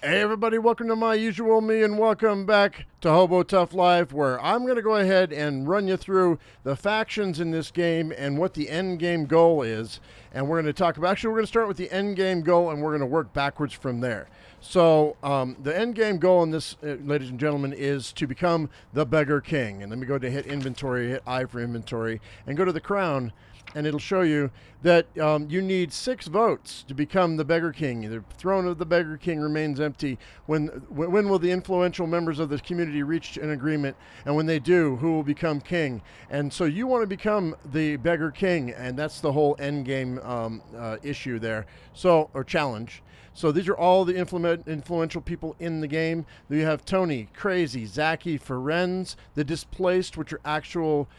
Hey everybody, welcome to my usual me and welcome back to Hobo Tough Life, where I'm going to go ahead and run you through the factions in this game and what the end game goal is. And we're going to talk about, actually we're going to start with the end game goal and we're going to work backwards from there. So the end game goal in this, ladies and gentlemen, is to become the Beggar King. And let me go to hit inventory, hit I for inventory, and go to the crown. And it'll show you that you need 6 votes to become the Beggar King. The throne of the Beggar King remains empty. When will the influential members of the community reach an agreement? And when they do, who will become king? And so you want to become the Beggar King, and that's the whole end game issue there. So, or challenge. So these are all the influential people in the game. You have Tony, Crazy, Zacky, Ferenz, the Displaced, which are actual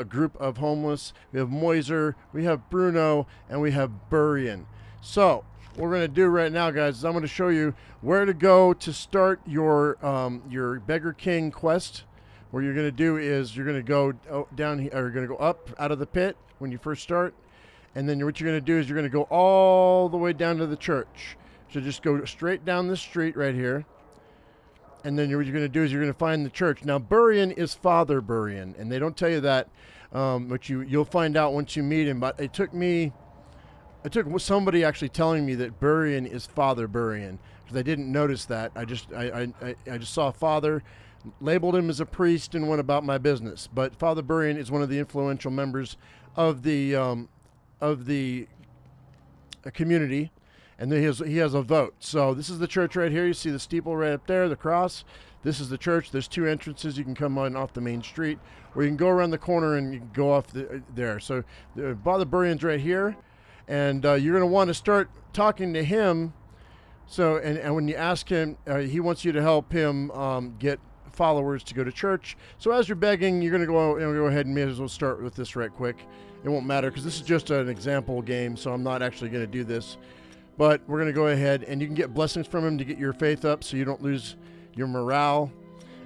group of homeless. We have Moiser, we have Bruno, and we have Burian. So what we're going to do right now, guys, is I'm going to show you where to go to start your Beggar King quest. What you're going to do is you're going to go down here, or you're going to go up out of the pit when you first start. And then what you're going to do is you're going to go all the way down to the church. So just go straight down the street right here. And then what you're going to do is you're going to find the church. Now, Burian is Father Burian, and they don't tell you that, but you'll find out once you meet him. But it took somebody actually telling me that Burian is Father Burian, because I didn't notice that. I just saw Father, labeled him as a priest, and went about my business. But Father Burian is one of the influential members of the community. And then he has a vote. So this is the church right here. You see the steeple right up there, the cross. This is the church. There's 2 entrances. You can come on off the main street, or you can go around the corner and you can go off there. So Father Burian's right here, and you're going to want to start talking to him. So and when you ask him, he wants you to help him get followers to go to church. So as you're begging, you're going to go ahead and may as well start with this right quick. It won't matter because this is just an example game, so I'm not actually going to do this. But we're going to go ahead, and you can get blessings from him to get your faith up so you don't lose your morale.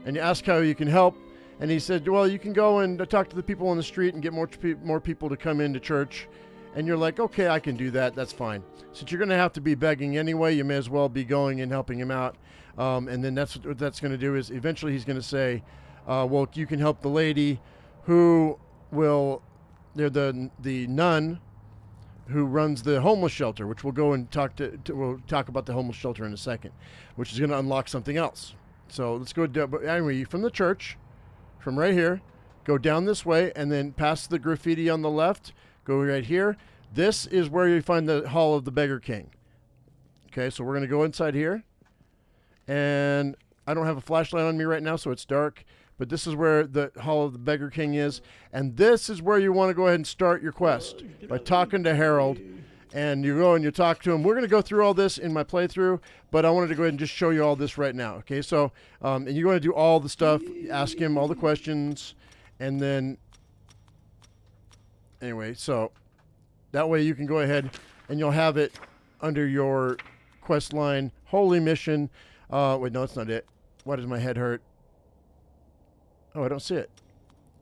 And you ask how you can help, and he said, well, you can go and talk to the people on the street and get more people to come into church. And you're like, okay, I can do that. That's fine. Since you're going to have to be begging anyway, you may as well be going and helping him out. And then that's what that's going to do is eventually he's going to say, well, you can help the lady who will, they're the nun who runs the homeless shelter, which we'll go and we'll talk about the homeless shelter in a second, which is going to unlock something else. So let's go down. But anyway, from the church, from right here, go down this way, and then past the graffiti on the left, go right here. This is where you find the Hall of the Beggar King. Okay, so we're going to go inside here, and I don't have a flashlight on me right now, so it's dark. But this is where the Hall of the Beggar King is. And this is where you want to go ahead and start your quest, by talking to Harold. And you go and you talk to him. We're going to go through all this in my playthrough, but I wanted to go ahead and just show you all this right now. Okay, so and you're going to do all the stuff, ask him all the questions, and then, anyway, so that way you can go ahead and you'll have it under your quest line, Holy Mission. Wait, no, that's not it. Why does my head hurt? Oh, I don't see it.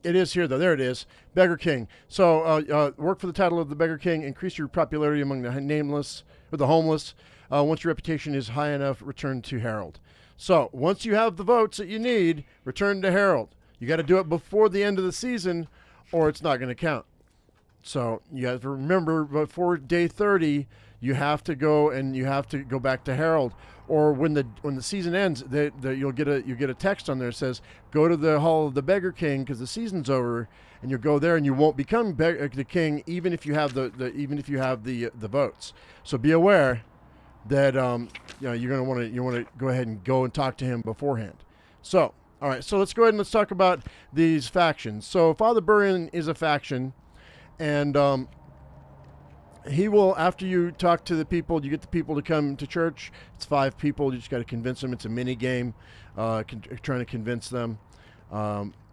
It is here, though. There it is. Beggar King. So work for the title of the Beggar King. Increase your popularity among the nameless or the homeless. Once your reputation is high enough, return to Harold. So once you have the votes that you need, return to Harold. You got to do it before the end of the season, or it's not going to count. So you have to remember, before day 30, you have to go back to Harold. Or when the season ends, you'll get a text on there that says, go to the Hall of the Beggar King because the season's over, and you'll go there and you won't become the king even if you have the votes. So be aware that you're going to want to go ahead and go and talk to him beforehand. So all right, so let's go ahead and let's talk about these factions. So Father Burian is a faction, and he will, after you talk to the people, you get the people to come to church. It's 5 people. You just got to convince them. It's a mini game, trying to convince them.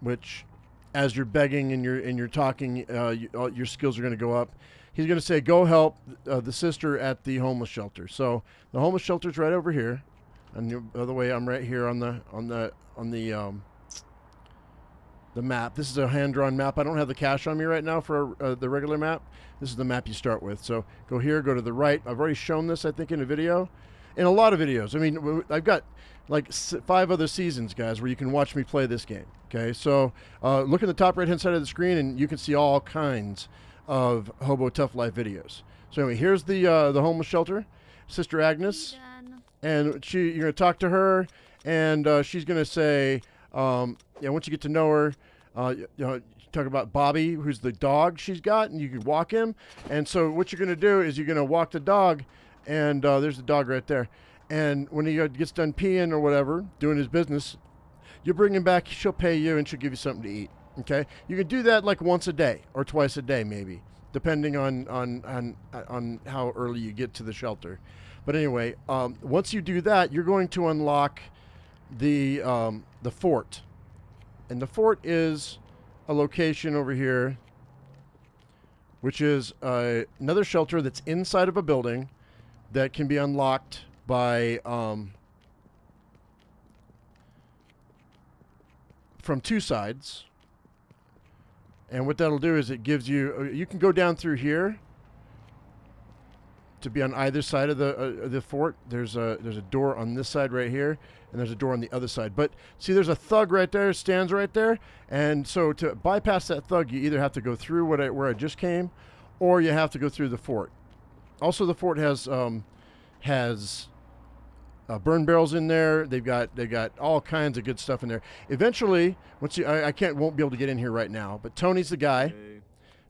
Which, as you're begging and you're talking, your skills are going to go up. He's going to say, "Go help the sister at the homeless shelter." So the homeless shelter's right over here, and the other way, I'm right here on the map. This is a hand-drawn map. I don't have the cache on me right now for the regular map. This is the map you start with. So go here, go to the right. I've already shown this, I think, in a video. in a lot of videos. I mean, I've got like 5 other seasons, guys, where you can watch me play this game. Okay, so look at the top right-hand side of the screen, and you can see all kinds of Hobo Tough Life videos. So anyway, here's the homeless shelter, Sister Agnes, and you're gonna talk to her, and she's gonna say, once you get to know her, talk about Bobby, who's the dog she's got, and you can walk him. And so what you're gonna do is you're gonna walk the dog, and there's the dog right there. And when he gets done peeing or whatever, doing his business, you bring him back. She'll pay you, and she'll give you something to eat. Okay, you can do that like once a day or twice a day, maybe, depending on how early you get to the shelter. But anyway, once you do that, you're going to unlock the fort, and the fort is a location over here, which is another shelter that's inside of a building that can be unlocked by from 2 sides. And what that'll do is it gives you, you can go down through here to be on either side of the fort. There's a door on this side right here, and there's a door on the other side. But see, there's a thug right there, stands right there, and so to bypass that thug, you either have to go through where I just came, or you have to go through the fort. Also, the fort has burn barrels in there. They got all kinds of good stuff in there. Eventually, once I won't be able to get in here right now, but Tony's the guy.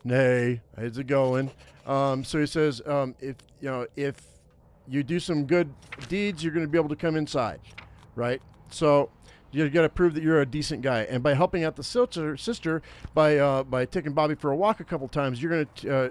Nay, how's it going? So he says, if you do some good deeds, you're going to be able to come inside, right? So you got to prove that you're a decent guy, and by helping out the sister by taking Bobby for a walk a couple times, it's going to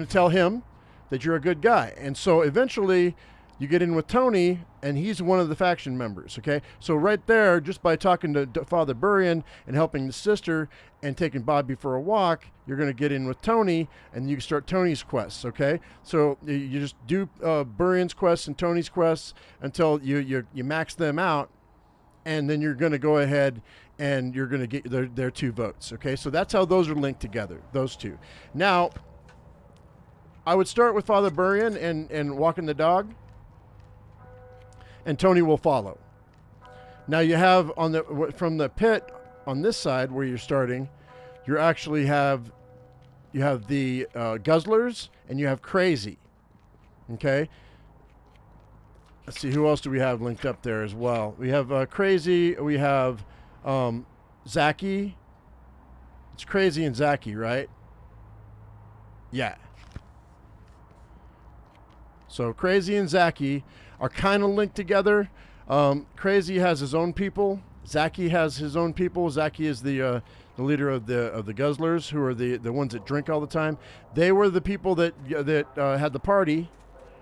tell him that you're a good guy. And so eventually you get in with Tony, and he's one of the faction members, okay? So right there, just by talking to Father Burian and helping the sister and taking Bobby for a walk, you're going to get in with Tony, and you can start Tony's quests, okay? So you just do Burian's quests and Tony's quests until you max them out, and then you're going to go ahead and you're going to get their 2 votes, okay? So that's how those are linked together, those 2. Now, I would start with Father Burian and walking the dog, and Tony will follow. Now you have from the pit on this side where you're starting, you actually have the guzzlers, and you have Crazy. Okay. Let's see, who else do we have linked up there as well? We have Crazy. We have Zacky. It's Crazy and Zacky, right? Yeah. So Crazy and Zacky are kind of linked together. Crazy has his own people. Zacky has his own people. Zacky is the leader of the guzzlers, who are the ones that drink all the time. They were the people that had the party.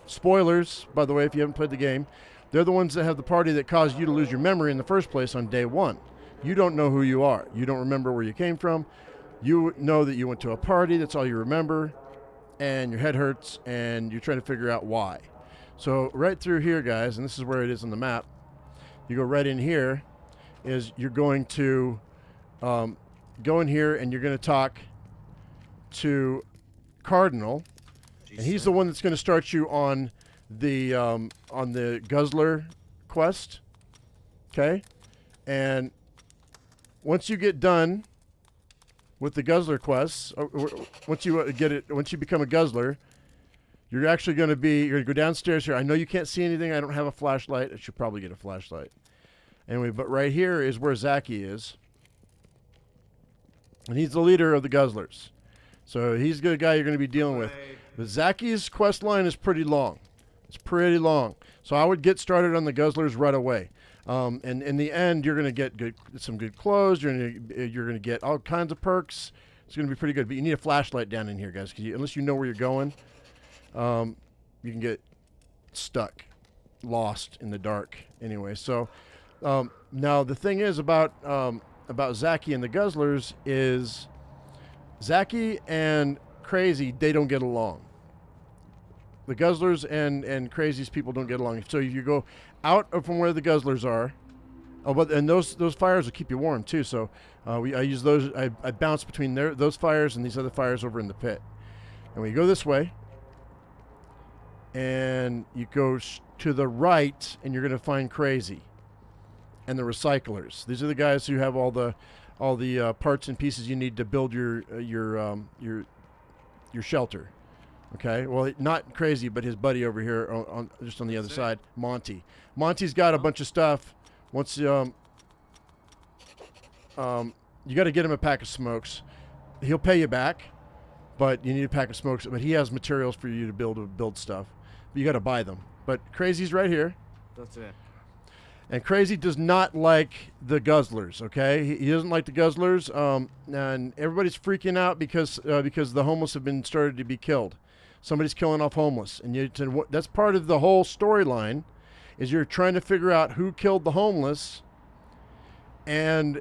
Spoilers, by the way, if you haven't played the game. They're the ones that have the party that caused you to lose your memory in the first place on day 1. You don't know who you are. You don't remember where you came from. You know that you went to a party. That's all you remember. And your head hurts, and you're trying to figure out why. So right through here, guys, and this is where it is on the map, you go right in here, is you're going to go in here, and you're going to talk to Cardinal, and he's the one that's going to start you on the Guzzler quest, okay? And once you get done with the Guzzler quests, once you become a Guzzler, you're actually going to go downstairs here. I know you can't see anything. I don't have a flashlight. I should probably get a flashlight. Anyway, but right here is where Zacky is. And he's the leader of the Guzzlers. So he's the guy you're going to be dealing with. But Zacky's quest line is pretty long. It's pretty long. So I would get started on the Guzzlers right away. And in the end, you're going to get some good clothes. You're going to get all kinds of perks. It's going to be pretty good. But you need a flashlight down in here, guys, because unless you know where you're going, you can get stuck, lost in the dark. Anyway, so now the thing is about Zacky and the Guzzlers is Zacky and Crazy, they don't get along. The Guzzlers and Crazy's people don't get along. So if you go out from where the Guzzlers are, and those fires will keep you warm too. So I use those. I bounce between those fires and these other fires over in the pit. And when you go this way, and you go to the right, and you're going to find Crazy and the recyclers. These are the guys who have all the parts and pieces you need to build your shelter. Okay, well, not Crazy, but his buddy over here just on the other side, Monty. Monty's got a bunch of stuff. Once you got to get him a pack of smokes. He'll pay you back, but you need a pack of smokes. But he has materials for you to build stuff. But you got to buy them. But Crazy's right here. That's it. And Crazy does not like the guzzlers, okay? He doesn't like the guzzlers, and everybody's freaking out because the homeless have been started to be killed. Somebody's killing off homeless, and that's part of the whole storyline, is you're trying to figure out who killed the homeless, and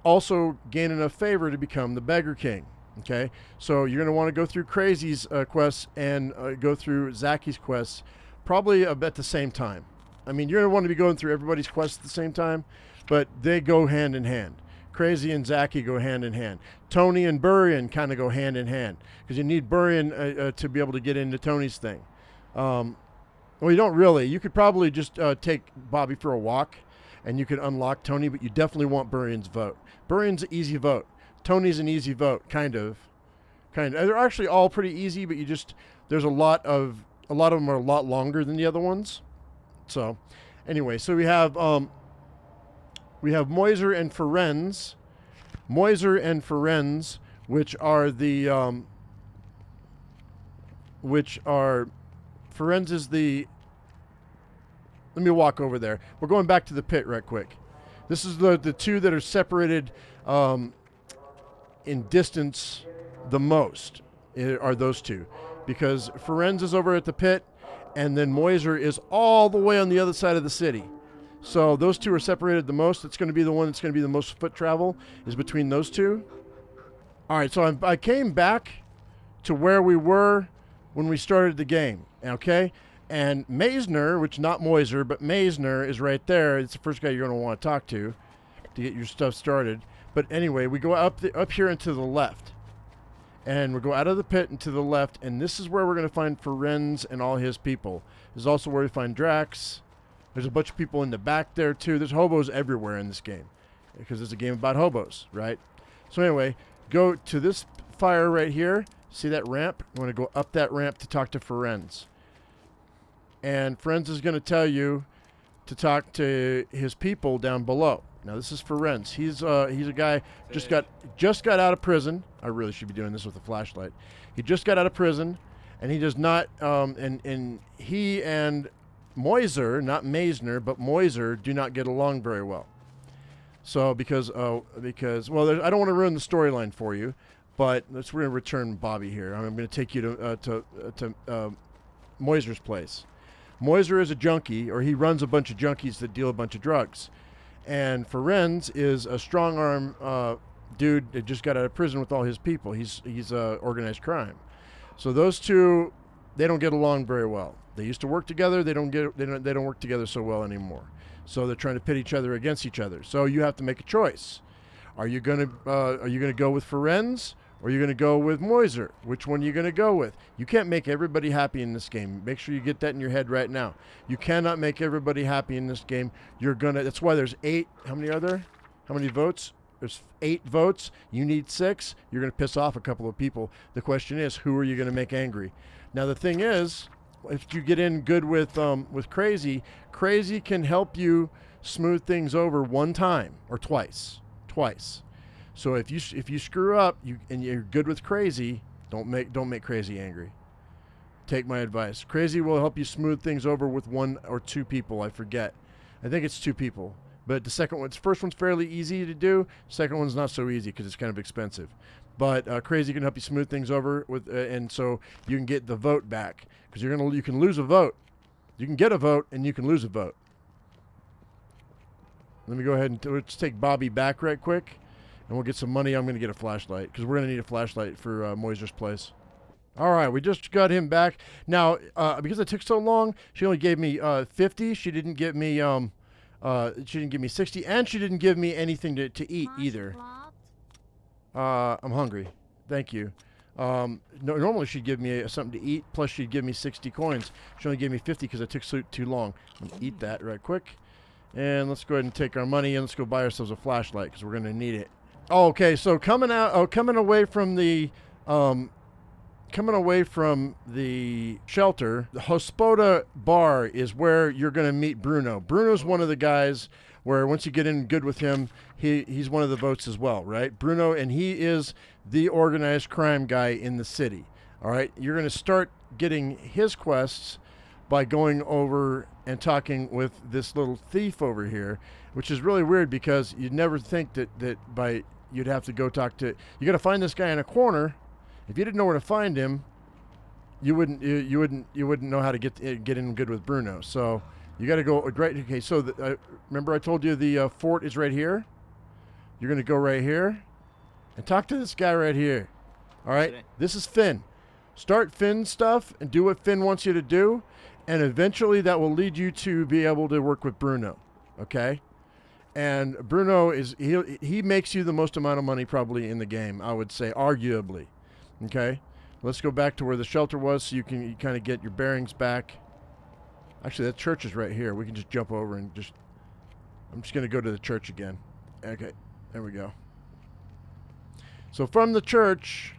also gain enough favor to become the Beggar King. Okay, so you're going to want to go through Crazy's quests and go through Zacky's quests, probably at the same time. I mean, you're going to want to be going through everybody's quests at the same time, but they go hand in hand. Crazy and Zacky go hand in hand. Tony and Burian kind of go hand in hand, because you need Burian to be able to get into Tony's thing. Well, you don't really. You could probably just take Bobby for a walk, and you could unlock Tony, but you definitely want Burian's vote. Burian's an easy vote. Tony's an easy vote, kind of. They're actually all pretty easy, but there's a lot of them are a lot longer than the other ones. So, anyway, so we have Moiser and Ferenz. Moiser and Ferenz, which are Ferenz is the. Let me walk over there. We're going back to the pit right quick. This is the two that are separated in distance the most, are those two, because Ferenz is over at the pit, and then Moiser is all the way on the other side of the city. So those two are separated the most. It's going to be the one that's going to be the most foot travel is between those two. All right, so I came back to where we were when we started the game, okay? And Meisner, which not Moiser, but Meisner is right there. It's the first guy you're going to want to talk to get your stuff started. But anyway, we go up here and to the left. And we go out of the pit and to the left, and this is where we're going to find Ferenz and all his people. This is also where we find Drax. There's a bunch of people in the back there, too. There's hobos everywhere in this game, because it's a game about hobos, right? So anyway, go to this fire right here. See that ramp? You want to go up that ramp to talk to Ferenz. And Ferenz is going to tell you to talk to his people down below. Now this is Ferenz. He's a guy just got out of prison. I really should be doing this with a flashlight. He just got out of prison, and he does not. And he and Moiser, not Meisner, but Moiser, do not get along very well. So because well, I don't want to ruin the storyline for you, but we're going to return Bobby here. I'm going to take you to Moiser's place. Moiser is a junkie, or he runs a bunch of junkies that deal a bunch of drugs. And Ferenz is a strong-arm dude that just got out of prison with all his people. He's organized crime. So those two, they don't get along very well. They used to work together. They don't work together so well anymore. So they're trying to pit each other against each other. So you have to make a choice. Are you gonna go with Ferenz, or are you gonna go with Moiser? Which one are you gonna go with? You can't make everybody happy in this game. Make sure you get that in your head right now. You cannot make everybody happy in this game. That's why there's 8. How many are there? How many votes? There's 8 votes. You need 6. You're gonna piss off a couple of people. The question is, who are you gonna make angry? Now the thing is, if you get in good with Crazy can help you smooth things over one time or twice. So if you screw up, and you're good with Crazy, don't make Crazy angry. Take my advice. Crazy will help you smooth things over with 1 or 2 people. I forget. I think it's 2 people. But the first one's fairly easy to do. Second one's not so easy because it's kind of expensive. But Crazy can help you smooth things over and so you can get the vote back, because you can lose a vote. You can get a vote and you can lose a vote. Let me go ahead and let's take Bobby back right quick, and we'll get some money. I'm going to get a flashlight, because we're going to need a flashlight for Moiser's place. All right, we just got him back. Now, because it took so long, she only gave me 50. She didn't give me 60, and she didn't give me anything to eat either. I'm hungry. Thank you. Normally she'd give me something to eat, plus she'd give me 60 coins. She only gave me 50 because I took too long. I'm going to eat that right quick. And let's go ahead and take our money and let's go buy ourselves a flashlight because we're going to need it. Oh, okay, so coming away from the shelter, the Hospoda bar is where you're going to meet Bruno. Bruno's one of the guys where once you get in good with him, he's one of the votes as well, right? Bruno, and he is the organized crime guy in the city, all right? You're going to start getting his quests by going over and talking with this little thief over here, which is really weird because you'd never think that you'd have to go talk to, you got to find this guy in a corner. If you didn't know where to find him, you wouldn't know how to get in good with Bruno. So you got to go right. Okay, so remember I told you the fort is right here. You're going to go right here and talk to this guy right here. All right, this is Finn. Start Finn stuff and do what Finn wants you to do, and eventually that will lead you to be able to work with Bruno. Okay, and Bruno he makes you the most amount of money probably in the game. I would say arguably. Okay, let's go back to where the shelter was so you kind of get your bearings back. Actually, that church is right here. We can just jump over and I'm just going to go to the church again. Okay, there we go. So from the church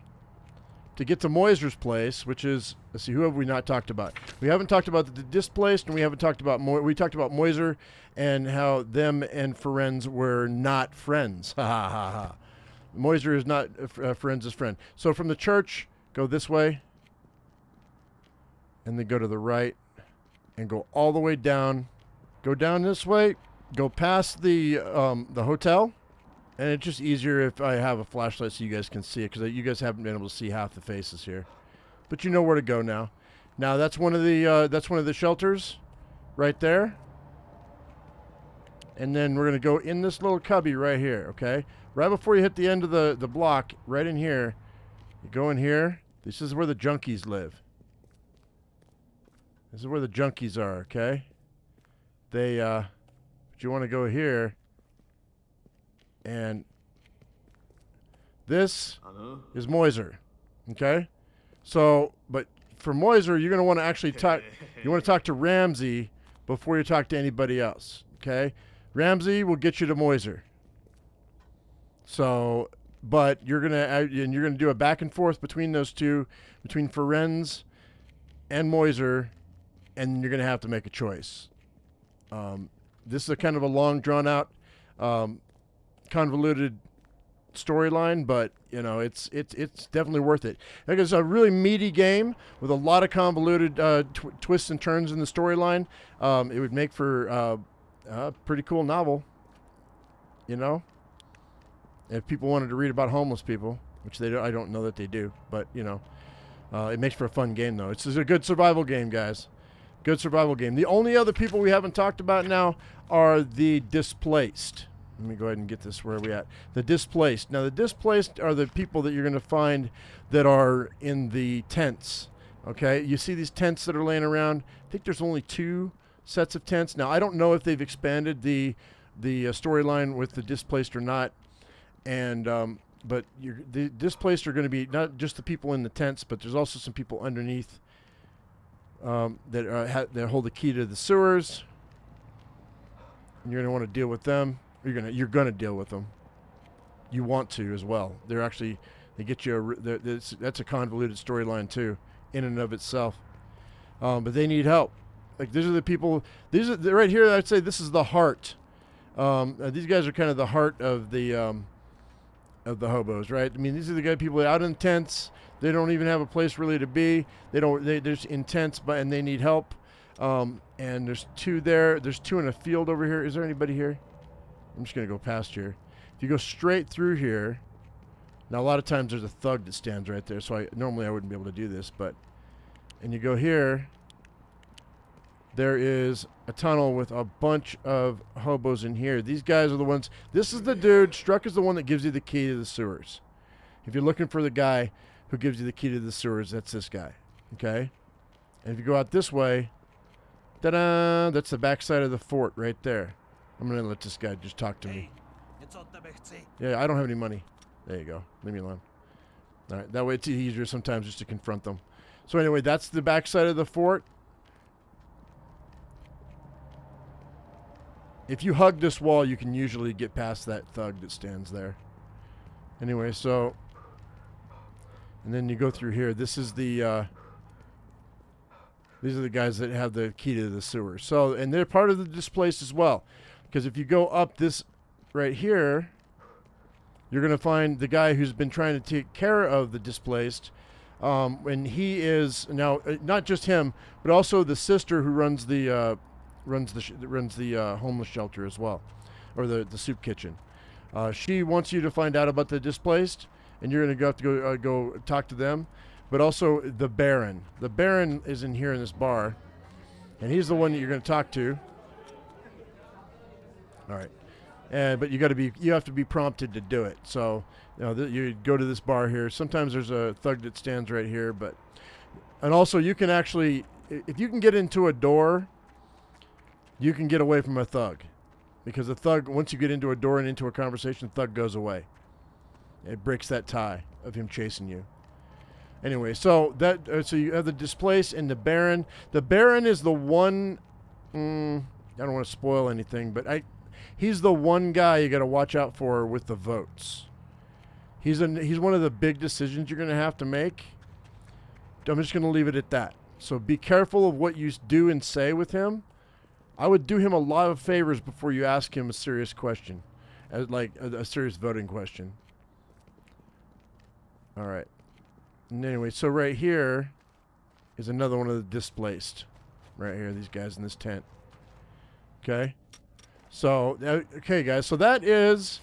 to get to Moiser's place, which is, let's see, who have we not talked about? We haven't talked about the displaced, and we haven't talked about, we talked about Moiser and how them and Ferenz were not friends. Ha ha ha ha. Moiser is not Ferenz' friend. So from the church, go this way, and then go to the right, and go all the way down. Go down this way, go past the hotel, and it's just easier if I have a flashlight so you guys can see it, because you guys haven't been able to see half the faces here. But you know where to go now. Now that's one of the shelters, right there. And then we're gonna go in this little cubby right here. Okay. Right before you hit the end of the block, right in here, you go in here. This is where the junkies live. This is where the junkies are, okay? But you want to go here, and this is Moiser, okay? So, but for Moiser, you're going to want to actually talk, you want to talk to Ramsey before you talk to anybody else, okay? Ramsey will get you to Moiser. So, but you're gonna do a back and forth between those two, between Ferenz and Moiser, and you're gonna have to make a choice. This is a kind of a long, drawn out, convoluted storyline, but you know it's definitely worth it. Like, it's a really meaty game with a lot of convoluted twists and turns in the storyline. It would make for a pretty cool novel, you know. If people wanted to read about homeless people, which I don't know that they do, but you know, it makes for a fun game though. It's a good survival game, guys. Good survival game. The only other people we haven't talked about now are the displaced. Let me go ahead and get this. Where are we at? The displaced. Now, the displaced are the people that you're going to find that are in the tents. Okay, you see these tents that are laying around. I think there's only 2 sets of tents. Now, I don't know if they've expanded the storyline with the displaced or not. And but the displaced are going to be not just the people in the tents, but there's also some people underneath that hold the key to the sewers. And you're going to want to deal with them. You're going to deal with them. You want to as well. They get you that's a convoluted storyline too, in and of itself. But they need help. Like, these are the people. Right here. I'd say this is the heart. These guys are kind of the heart of the hobos, right? I mean, these are the people out in tents. They don't even have a place really to be. They're just in tents, and they need help. And there's 2 there. There's 2 in a field over here. Is there anybody here? I'm just gonna go past here. If you go straight through here, now a lot of times there's a thug that stands right there. So normally I wouldn't be able to do this, and you go here. There is a tunnel with a bunch of hobos in here. These guys are the ones. This is the dude. Struck is the one that gives you the key to the sewers. If you're looking for the guy who gives you the key to the sewers, that's this guy. Okay? And if you go out this way, ta-da! That's the backside of the fort right there. I'm going to let this guy just talk to me. Yeah, I don't have any money. There you go. Leave me alone. All right, that way it's easier sometimes just to confront them. So anyway, that's the backside of the fort. If you hug this wall, you can usually get past that thug that stands there. Anyway, so, and then you go through here. This is the, these are the guys that have the key to the sewer. So, and they're part of the displaced as well. Because if you go up this right here, you're going to find the guy who's been trying to take care of the displaced. And he is now not just him, but also the sister who runs the homeless shelter as well, or the soup kitchen. She wants you to find out about the displaced, and you're going to have to go talk to them. But also the Baron. The Baron is in here in this bar, and he's the one that you're going to talk to. All right. But you have to be prompted to do it. So, you go to this bar here. Sometimes there's a thug that stands right here, and also you can actually, if you can get into a door, you can get away from a thug, because a thug, once you get into a door and into a conversation, the thug goes away. It breaks that tie of him chasing you. Anyway, so so you have the displaced and the Baron. The Baron is the one. I don't want to spoil anything, but he's the one guy you got to watch out for with the votes. He's one of the big decisions you're going to have to make. I'm just going to leave it at that. So be careful of what you do and say with him. I would do him a lot of favors before you ask him a serious question, like a serious voting question. All right. And anyway, so right here is another one of the displaced. Right here, these guys in this tent. Okay. So, okay, guys. So that is.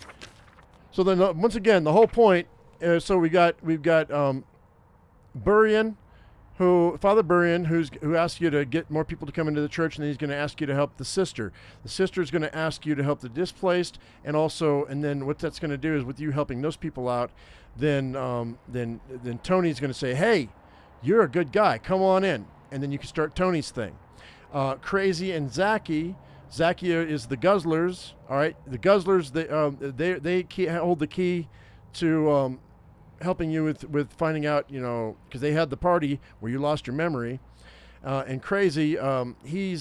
So then, once again, the whole point is, so we've got Burian, Father Burian, who asks you to get more people to come into the church, and then he's going to ask you to help the sister. The sister is going to ask you to help the displaced, and then what that's going to do is, with you helping those people out, then Tony's going to say, "Hey, you're a good guy. Come on in," and then you can start Tony's thing. Crazy and Zacky. Zacky is the guzzlers. All right, the guzzlers. They hold the key to helping you with finding out, because they had the party where you lost your memory. And Crazy, he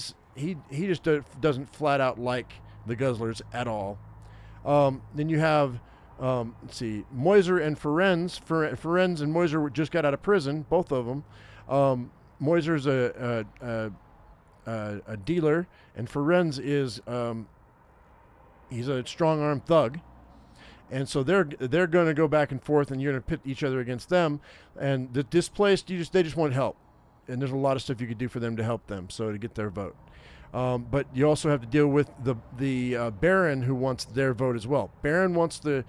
just doesn't flat out like the guzzlers at all. Then you have, let's see, Moiser and Ferenz. Ferenz and Moiser just got out of prison, both of them. Moiser's a dealer, and Ferenz is he's a strong-armed thug. And so they're going to go back and forth, and you're going to pit each other against them. And the displaced, they just want help, and there's a lot of stuff you could do for them to help them, so to get their vote. But you also have to deal with the Baron, who wants their vote as well. Baron wants the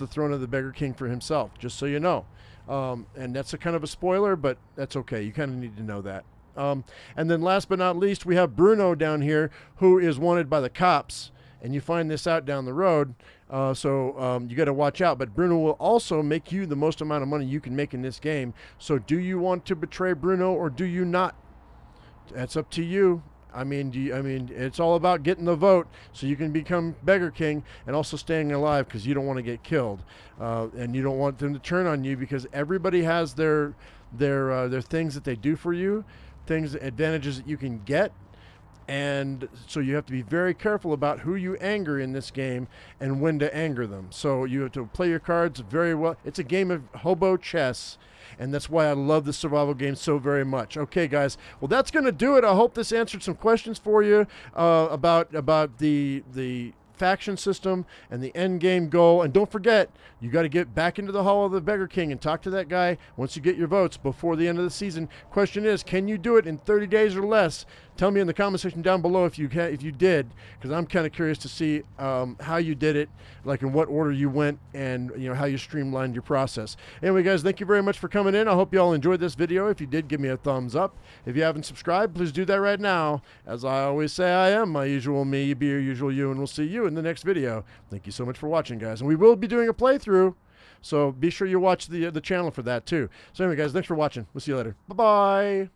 throne of the Beggar King for himself, just so you know. And that's a kind of a spoiler, but that's okay. You kind of need to know that. And then last but not least, we have Bruno down here, who is wanted by the cops. And you find this out down the road, so you got to watch out. But Bruno will also make you the most amount of money you can make in this game. So do you want to betray Bruno or do you not? That's up to you. I mean, it's all about getting the vote so you can become Beggar King and also staying alive, because you don't want to get killed, and you don't want them to turn on you, because everybody has their things that they do for you, advantages that you can get. And so you have to be very careful about who you anger in this game and when to anger them. So you have to play your cards very well. It's a game of hobo chess, and that's why I love the survival game so very much. Okay, guys. Well, that's going to do it. I hope this answered some questions for you about the faction system and the end game goal. And don't forget, you got to get back into the Hall of the Beggar King and talk to that guy once you get your votes before the end of the season. Question is, can you do it in 30 days or less? Tell me in the comment section down below if you did, because I'm kind of curious to see how you did it, like in what order you went, and how you streamlined your process. Anyway, guys, thank you very much for coming in. I hope you all enjoyed this video. If you did, give me a thumbs up. If you haven't subscribed, please do that right now. As I always say, I am my usual me, be your usual you, and we'll see you in the next video. Thank you so much for watching, guys, and we will be doing a playthrough, so be sure you watch the channel for that too. So anyway, guys, thanks for watching. We'll see you later. Bye-bye.